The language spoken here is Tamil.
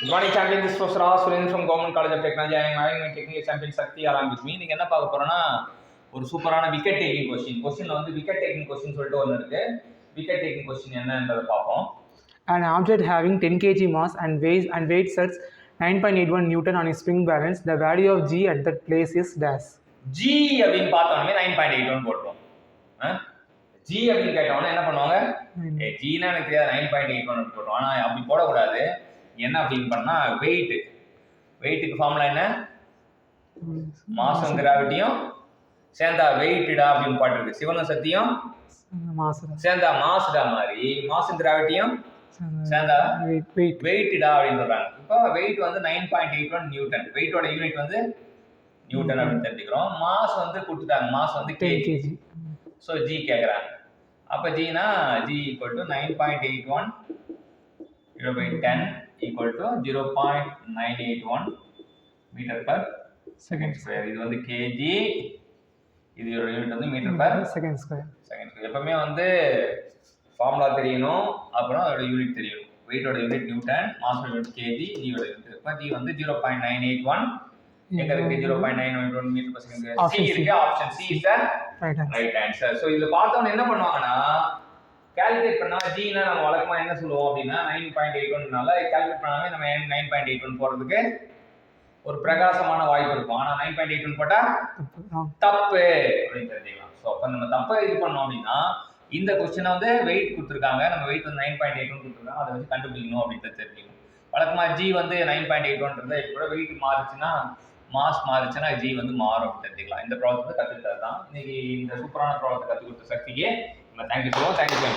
Good morning, champion. This is Professor R. Surendran from Government College of Technology. I am having my technical champion Sakti along with me. நீங்க என்ன பார்க்க போறோம்னா ஒரு சூப்பரான விக்கெட் டேக்கிங் கொஸ்டின்ல வந்து விக்கெட் டேக்கிங் கொஸ்டின் சொல்லிட்டு ஒன்று இருக்கு. விக்கெட் டேக்கிங் கொஸ்டின் என்னன்றதை பார்ப்போம். An object having 10 kg mass and weighs at 9.81 Newton on its spring balance. The value of G at that place is dash. G அப்படின்னு பார்த்தோம்னா 9.81 போடுறோம். G அப்படின்னு கேட்டோம்னா என்ன பண்ணுவாங்க? Gனா எனக்கு தெரியாது 9.81 போடுறோம். ஆனா அப்படி போடக்கூடாது. என்ன அப்படின்னு பண்ணா வெயிட்டுக்கு ஃபார்முலா என்ன? மாஸும் கிராவிட்டியும் சேர்ந்தா வெயிட்டடா அப்படின்னு பாட்டுருக்கு. சிவனும் சக்தியும் சேர்ந்தா மாஸ்டா மாதிரி மாஸும் கிராவிட்டியும் சேர்ந்தா வெயிட்டடா அப்படின்னு சொல்றாங்க. இப்போ வெயிட் வந்து 9.81 நியூட்டன். வெயிட்டோட யூனிட் வந்து நியூட்டன் அப்படின்னு தெரிஞ்சுக்கிறோம். மாஸ் வந்து கொடுத்துட்டாங்க. மாஸ் வந்து கேஜி. ஸோ ஜி கேட்குறாங்க. அப்போ ஜினா G equal to 9.81 10 equal to 0.981 meter per second square. இது வந்து kg, இது யூனிட் வந்து மீட்டர் per second square. எப்பவுமே வந்து ஃபார்முலா தெரியணும், அப்புறம் அதோட யூனிட் தெரியணும். வெயிட்டோட யூனிட் நியூட்டன், மாஸோட யூனிட் kg, ஜியோட யூனிட். இப்போ ஜி வந்து 0.981 எங்க இருக்கு? 0.981 metre per second square. C இருக்கு. Option C is the right answer. So இதுல பார்த்தவங்க என்ன பண்ணுவாங்கன்னா கால்குலேட் பண்ணா ஜினா நம்ம வழக்கமா என்ன சொல்லுவோம் அப்படின்னா 9.81னால கால்குலேட் பண்ணாமே நம்ம 9.81 போறதுக்கு ஒரு பிரகாசமான வாய்ப்பு இருக்கும். ஆனா 9.81 போட்டா தப்பு அப்படின்னு தெரிஞ்சுக்கலாம். ஸோ அப்போ நம்ம தப்பை இது பண்ணோம் அப்படின்னா இந்த கொஸ்டினை வந்து வெயிட் கொடுத்துருக்காங்க, நம்ம வெயிட் வந்து 9.81 கொடுத்துருக்காங்க, அதை வச்சு கண்டுபிடிக்கணும் அப்படின்னு தெரிஞ்சுக்கணும். வழக்கமா ஜி வந்து 9.81 இப்போ வெயிட் மாறுச்சுன்னா மாஸ் மாறுச்சுன்னா ஜி வந்து மாறும் அப்படின்னு தெரிஞ்சுக்கலாம். இந்த ப்ராப்ளத்தை கற்றுக்கிட்டது தான் இன்னைக்கு. இந்த சூப்பரான ப்ராப்ளத்தை கற்றுக் கொடுத்த சக்திக்கு நம்ம தேங்க்யூ சொல்லுவோம். தேங்க்யூ.